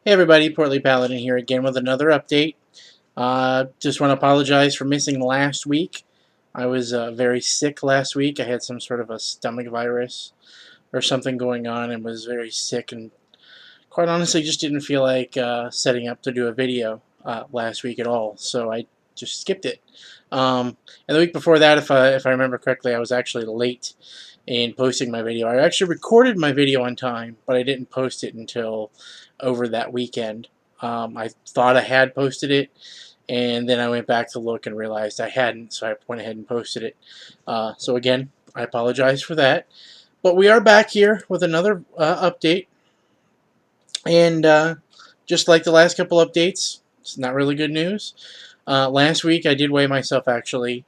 Hey everybody, Portly Paladin here again with another update. Just want to apologize for missing last week. I was very sick last week. I had some sort of a stomach virus or something going on and was very sick, and quite honestly just didn't feel like setting up to do a video last week at all. So I just skipped it. And the week before that, if I remember correctly, I was actually late in posting my video. I actually recorded my video on time, but I didn't post it until over that weekend. I thought I had posted it, and then I went back to look and realized I hadn't, so I went ahead and posted it. So again, I apologize for that. But we are back here with another update, and just like the last couple updates, it's not really good news. Last week I did weigh myself actually,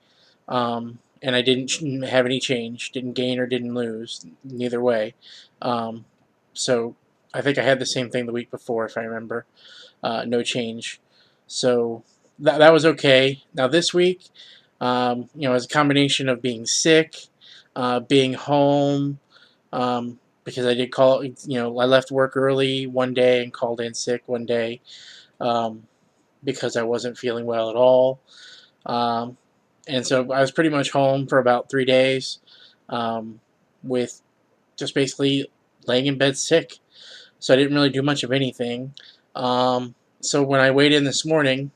and I didn't have any change, didn't gain or didn't lose, neither way. So I think I had the same thing the week before, if I remember, no change. So that was okay. Now this week, it was a combination of being sick, being home, because I did call, I left work early one day and called in sick one day, because I wasn't feeling well at all. And so I was pretty much home for about 3 days, with just basically laying in bed sick. So I didn't really do much of anything. So when I weighed in this morning,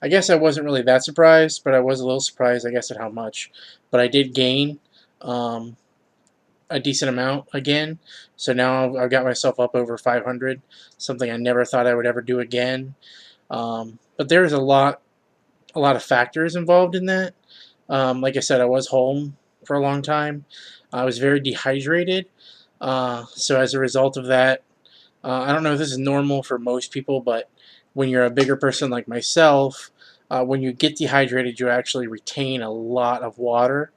I guess I wasn't really that surprised, but I was a little surprised, I guess, at how much. But I did gain a decent amount again. So now I've got myself up over 500, something I never thought I would ever do again. But there's a lot of factors involved in that. Like I said, I was home for a long time. I was very dehydrated. So as a result of that, I don't know if this is normal for most people, but when you're a bigger person like myself, when you get dehydrated, you actually retain a lot of water.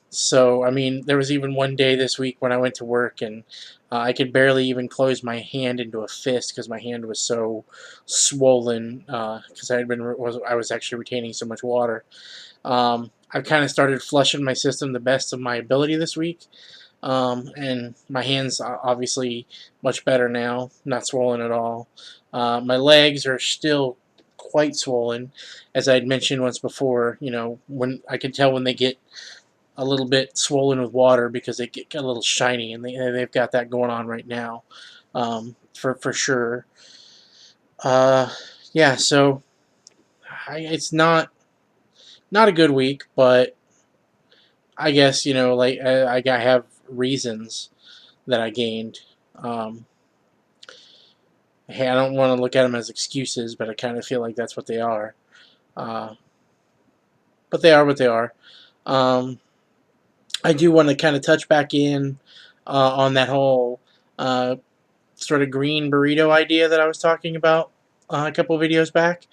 So, I mean, there was even one day this week when I went to work and I could barely even close my hand into a fist because my hand was so swollen, because I was actually retaining so much water. I've kind of started flushing my system the best of my ability this week, and my hands are obviously much better now, not swollen at all. My legs are still quite swollen, as I had mentioned once before. When I can tell when they get a little bit swollen with water because they get a little shiny, and they've got that going on right now, for sure. Yeah, so it's not a good week, but I guess like I have reasons that I gained. Hey, I don't want to look at them as excuses, but I kind of feel like that's what they are. Uh, but they are what they are. Um, I do want to kind of touch back in on that whole sort of green burrito idea that I was talking about a couple of videos back.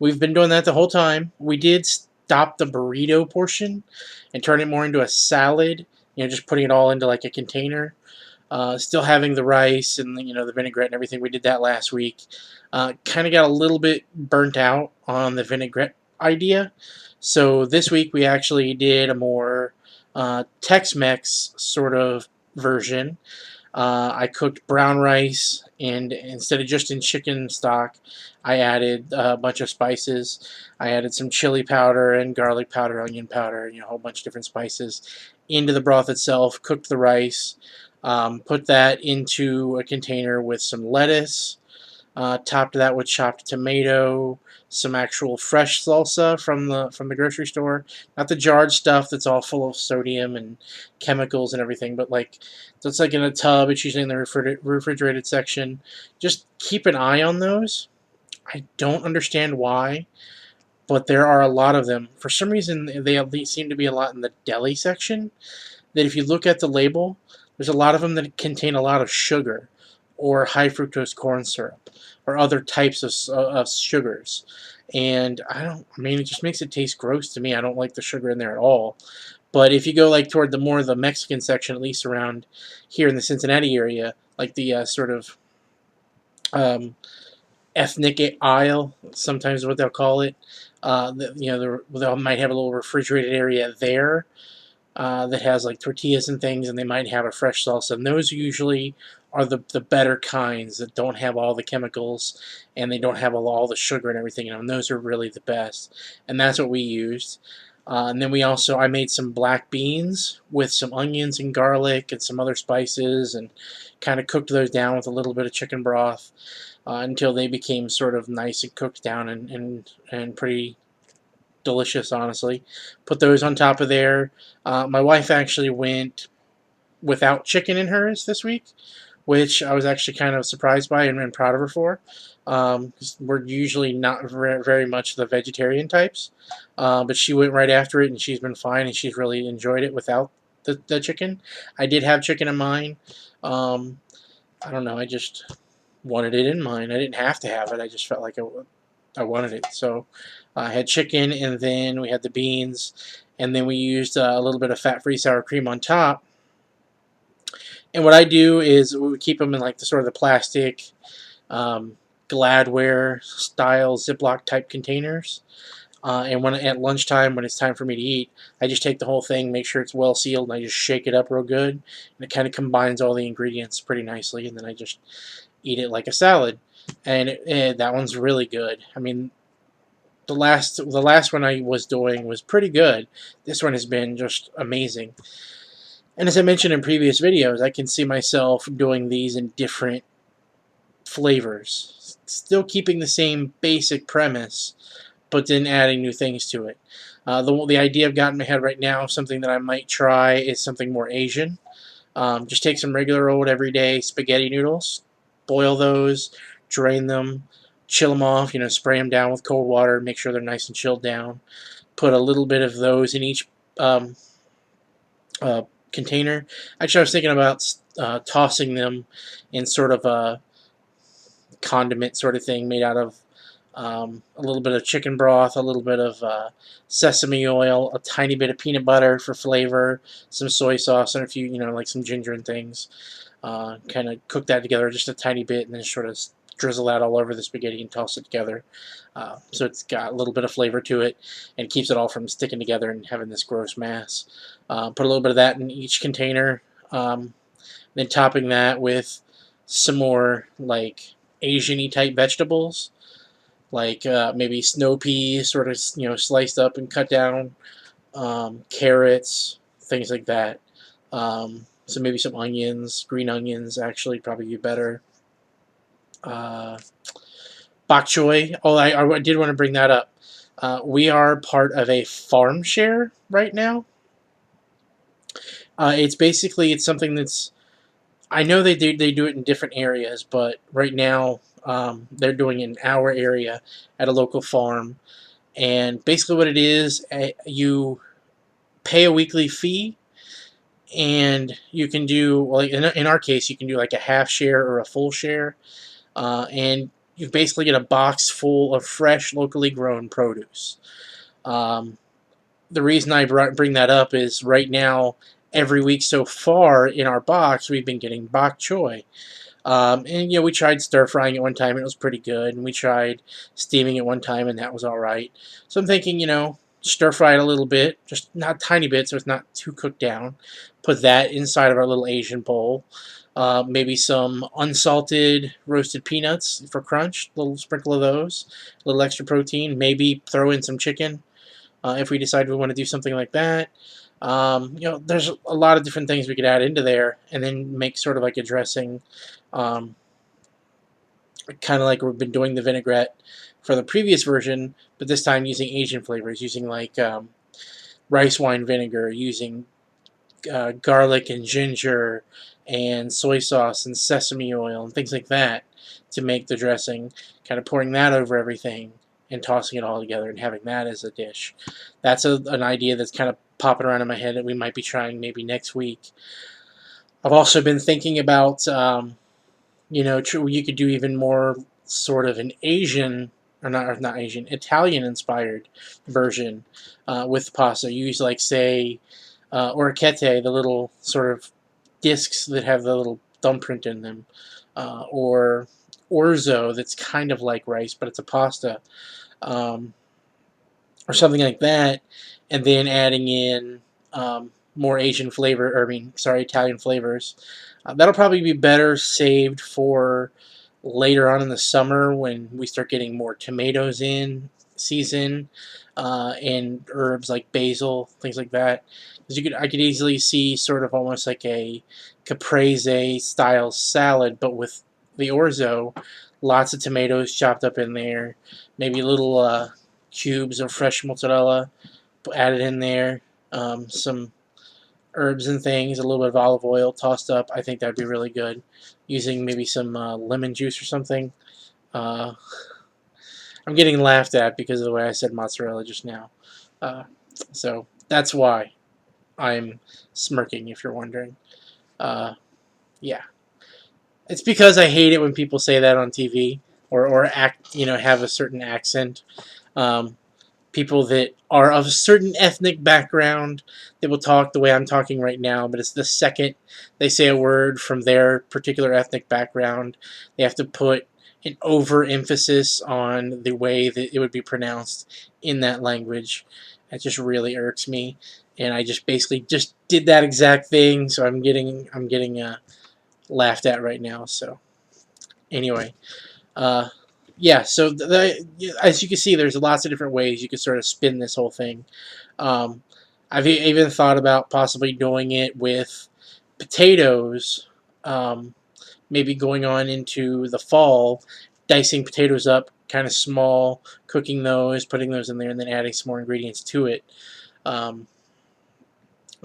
We've been doing that the whole time. We did stop the burrito portion and turn it more into a salad, just putting it all into like a container. Still having the rice and the vinaigrette and everything. We did that last week. Kind of got a little bit burnt out on the vinaigrette idea. So this week we actually did a more Tex-Mex sort of version. I cooked brown rice, and instead of just in chicken stock, I added a bunch of spices. I added some chili powder and garlic powder, onion powder, a whole bunch of different spices into the broth itself. Cooked the rice, put that into a container with some lettuce, topped that with chopped tomato, some actual fresh salsa from the grocery store, not the jarred stuff that's all full of sodium and chemicals and everything, but like that's like in a tub. It's usually in the refrigerated section. Just keep an eye on those. I don't understand why, but there are a lot of them. For some reason, they seem to be a lot in the deli section. That if you look at the label, there's a lot of them that contain a lot of sugar, or high fructose corn syrup, or other types of sugars. And I mean, it just makes it taste gross to me. I don't like the sugar in there at all. But if you go like toward the more of the Mexican section, at least around here in the Cincinnati area, like the sort of um, ethnic aisle, sometimes what they'll call it, they might have a little refrigerated area there. that has like tortillas and things, and they might have a fresh salsa. And those usually are the better kinds that don't have all the chemicals and they don't have all the sugar and everything in them. Those are really the best, and that's what we used. And then I made some black beans with some onions and garlic and some other spices, and kind of cooked those down with a little bit of chicken broth until they became sort of nice and cooked down and pretty delicious, honestly. Put those on top of there. My wife actually went without chicken in hers this week, which I was actually kind of surprised by and proud of her for. 'Cause we're usually not very much the vegetarian types, but she went right after it, and she's been fine, and she's really enjoyed it without the chicken. I did have chicken in mine. Um, I don't know, I just wanted it in mine. I didn't have to have it. I just felt like I wanted it. So I had chicken, and then we had the beans, and then we used a little bit of fat-free sour cream on top. And what I do is we keep them in like the sort of the plastic Gladware style Ziploc type containers. And when at lunchtime, when it's time for me to eat, I just take the whole thing, make sure it's well sealed, and I just shake it up real good, and it kind of combines all the ingredients pretty nicely, and then I just eat it like a salad. And that one's really good. I mean, the last one I was doing was pretty good. This one has been just amazing. And as I mentioned in previous videos, I can see myself doing these in different flavors, still keeping the same basic premise, but then adding new things to it. The idea I've got in my head right now, something that I might try, is something more Asian. Just take some regular old everyday spaghetti noodles, boil those, drain them, chill them off, spray them down with cold water, make sure they're nice and chilled down. Put a little bit of those in each container. Actually, I was thinking about tossing them in sort of a condiment sort of thing made out of a little bit of chicken broth, a little bit of sesame oil, a tiny bit of peanut butter for flavor, some soy sauce, and a few, like some ginger and things. Kind of cook that together just a tiny bit, and then sort of drizzle that all over the spaghetti and toss it together. So it's got a little bit of flavor to it, and keeps it all from sticking together and having this gross mass. Put a little bit of that in each container, then topping that with some more like Asian-y type vegetables, like maybe snow peas, sort of sliced up and cut down, carrots, things like that. So maybe some onions, green onions, actually probably be better. Bok choy. Oh, I did want to bring that up. We are part of a farm share right now. It's something that's, I know they do it in different areas, but right now they're doing it in our area at a local farm. And basically what it is, you pay a weekly fee, and you can do, like in our case, you can do like a half share or a full share, and you basically get a box full of fresh, locally grown produce. The reason I bring that up is right now, every week so far in our box, we've been getting bok choy. And we tried stir frying it one time, and it was pretty good, and we tried steaming it one time, and that was all right. So I'm thinking, stir fry it a little bit, just not a tiny bit, so it's not too cooked down. Put that inside of our little Asian bowl. Maybe some unsalted roasted peanuts for crunch, a little sprinkle of those, a little extra protein. Maybe throw in some chicken if we decide we want to do something like that. There's a lot of different things we could add into there, and then make sort of like a dressing, kind of like we've been doing the vinaigrette for the previous version, but this time using Asian flavors, using like rice wine vinegar, using garlic and ginger and soy sauce and sesame oil and things like that to make the dressing, kind of pouring that over everything and tossing it all together and having that as a dish. That's an idea that's kind of popping around in my head that we might be trying maybe next week. I've also been thinking about, you could do even more sort of an Asian, or not Asian, Italian-inspired version with pasta. You use, like, say, orecchiette, the little sort of discs that have the little thumbprint in them, or orzo, that's kind of like rice, but it's a pasta, or something like that, and then adding in more Asian flavor, or I mean, sorry, Italian flavors. That'll probably be better saved for later on in the summer when we start getting more tomatoes in season, and herbs like basil, things like that. Because I could easily see sort of almost like a caprese style salad, but with the orzo, lots of tomatoes chopped up in there, maybe little cubes of fresh mozzarella added in there, some herbs and things, a little bit of olive oil tossed up. I think that'd be really good. Using maybe some lemon juice or something. Uh, I'm getting laughed at because of the way I said mozzarella just now. Uh, so that's why I'm smirking, if you're wondering. Uh, yeah. It's because I hate it when people say that on TV, or act, have a certain accent. Um, People that are of a certain ethnic background, they will talk the way I'm talking right now, but it's the second they say a word from their particular ethnic background, they have to put an overemphasis on the way that it would be pronounced in that language. It just really irks me, and I just basically just did that exact thing, so I'm getting laughed at right now. So anyway, uh, yeah, so as you can see, there's lots of different ways you could sort of spin this whole thing. Um, I've even thought about possibly doing it with potatoes, maybe going on into the fall, dicing potatoes up kind of small, cooking those, putting those in there, and then adding some more ingredients to it, um,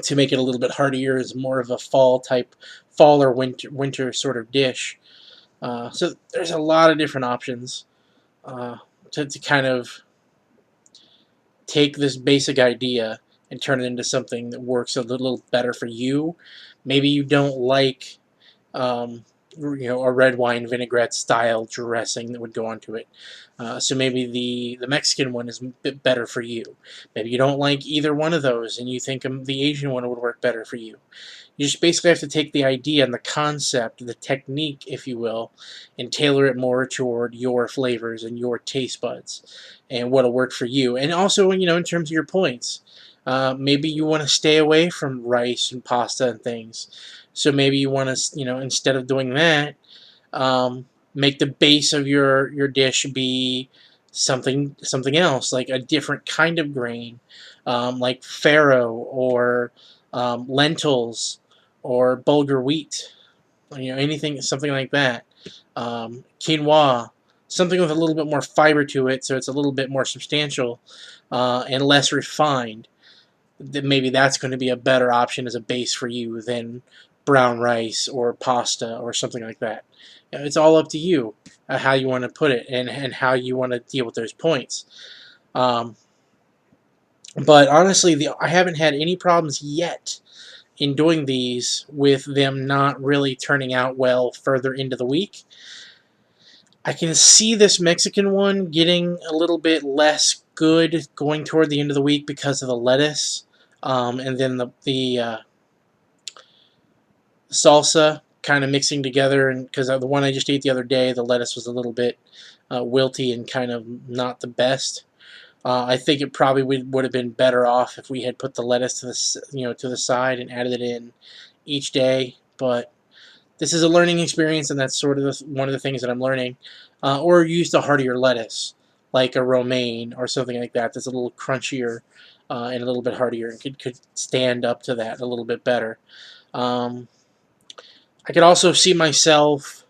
to make it a little bit heartier as more of a fall or winter sort of dish. So there's a lot of different options uh, to kind of take this basic idea and turn it into something that works a little better for you. Maybe you don't like a red wine vinaigrette style dressing that would go onto it. So maybe the Mexican one is a bit better for you. Maybe you don't like either one of those and you think the Asian one would work better for you. You just basically have to take the idea and the concept, the technique, if you will, and tailor it more toward your flavors and your taste buds and what'll work for you. And also, in terms of your points, maybe you want to stay away from rice and pasta and things. So maybe you want to, instead of doing that, make the base of your dish be something else, like a different kind of grain, like farro or lentils or bulgur wheat, anything, something like that. Quinoa, something with a little bit more fiber to it, so it's a little bit more substantial and less refined. Maybe that's going to be a better option as a base for you than brown rice or pasta or something like that. It's all up to you how you want to put it and how you want to deal with those points. But honestly, I haven't had any problems yet in doing these with them not really turning out well further into the week. I can see this Mexican one getting a little bit less good going toward the end of the week because of the lettuce, and then the salsa kind of mixing together. And because the one I just ate the other day, the lettuce was a little bit wilty and kind of not the best. I think it probably would have been better off if we had put the lettuce to the side and added it in each day. But this is a learning experience, and that's sort of one of the things that I'm learning. Or use a heartier lettuce, like a romaine or something like that. That's a little crunchier and a little bit heartier, and could stand up to that a little bit better. I could also see myself,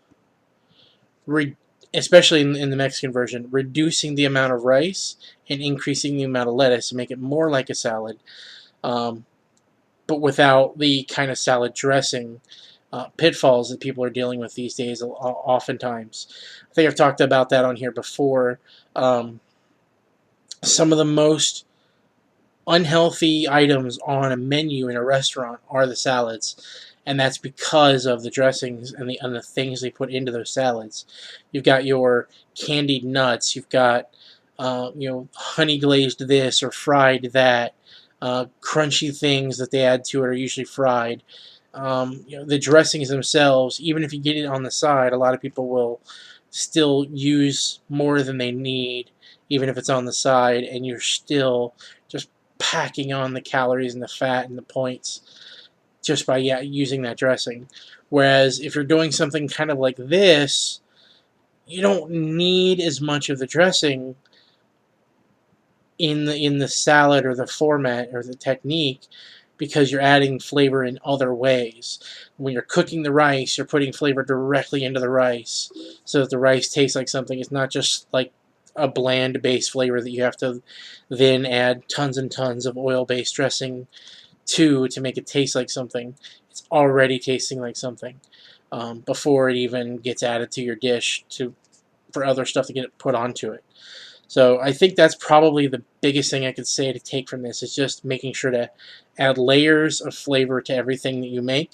especially in the Mexican version, reducing the amount of rice and increasing the amount of lettuce to make it more like a salad, but without the kind of salad dressing pitfalls that people are dealing with these days oftentimes. I think I've talked about that on here before. Some of the most unhealthy items on a menu in a restaurant are the salads, and that's because of the dressings and the things they put into those salads. You've got your candied nuts, you've got honey glazed this or fried that, crunchy things that they add to it are usually fried. The dressings themselves, even if you get it on the side, a lot of people will still use more than they need, even if it's on the side, and you're still just packing on the calories and the fat and the points just by using that dressing. Whereas if you're doing something kind of like this, you don't need as much of the dressing in the salad or the format or the technique, because you're adding flavor in other ways. When you're cooking the rice, you're putting flavor directly into the rice so that the rice tastes like something. It's not just like a bland base flavor that you have to then add tons and tons of oil-based dressing to make it taste like something. It's already tasting like something before it even gets added to your dish for other stuff to get put onto it. So I think that's probably the biggest thing I could say to take from this, is just making sure to add layers of flavor to everything that you make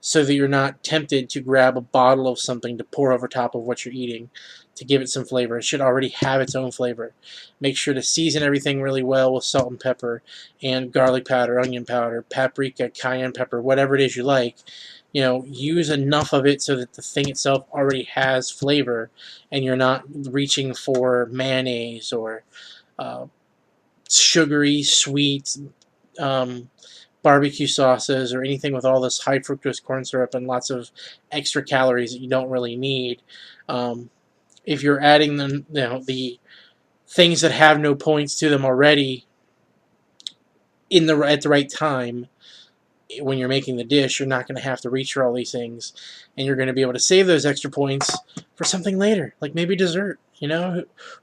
so that you're not tempted to grab a bottle of something to pour over top of what you're eating to give it some flavor. It should already have its own flavor. Make sure to season everything really well with salt and pepper and garlic powder, onion powder, paprika, cayenne pepper, whatever it is you like. Use enough of it so that the thing itself already has flavor, and you're not reaching for mayonnaise or sugary, sweet barbecue sauces or anything with all this high fructose corn syrup and lots of extra calories that you don't really need. If you're adding the things that have no points to them already at the right time, when you're making the dish, you're not going to have to reach for all these things, and you're going to be able to save those extra points for something later, like maybe dessert.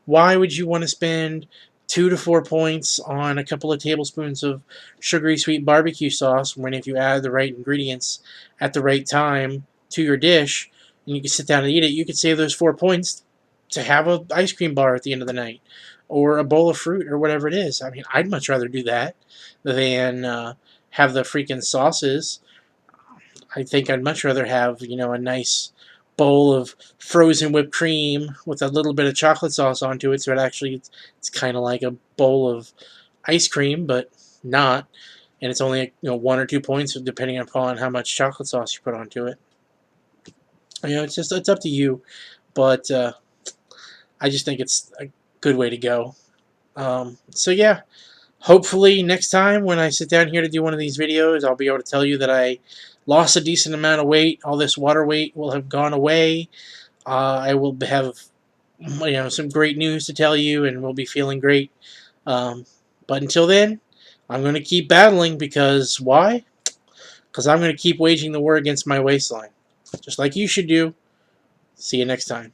Why would you want to spend 2 to 4 points on a couple of tablespoons of sugary sweet barbecue sauce when, if you add the right ingredients at the right time to your dish and you can sit down and eat it, you could save those 4 points to have an ice cream bar at the end of the night or a bowl of fruit or whatever it is? I mean, I'd much rather do that than have the freaking sauces. I think I'd much rather have, a nice bowl of frozen whipped cream with a little bit of chocolate sauce onto it, so it's kind of like a bowl of ice cream, but not. And it's only 1 or 2 points depending upon how much chocolate sauce you put onto it. It's up to you, but I just think it's a good way to go. So yeah. Hopefully next time when I sit down here to do one of these videos, I'll be able to tell you that I lost a decent amount of weight. All this water weight will have gone away. I will have some great news to tell you, and we'll be feeling great. But until then, I'm going to keep battling, because why? Because I'm going to keep waging the war against my waistline, just like you should do. See you next time.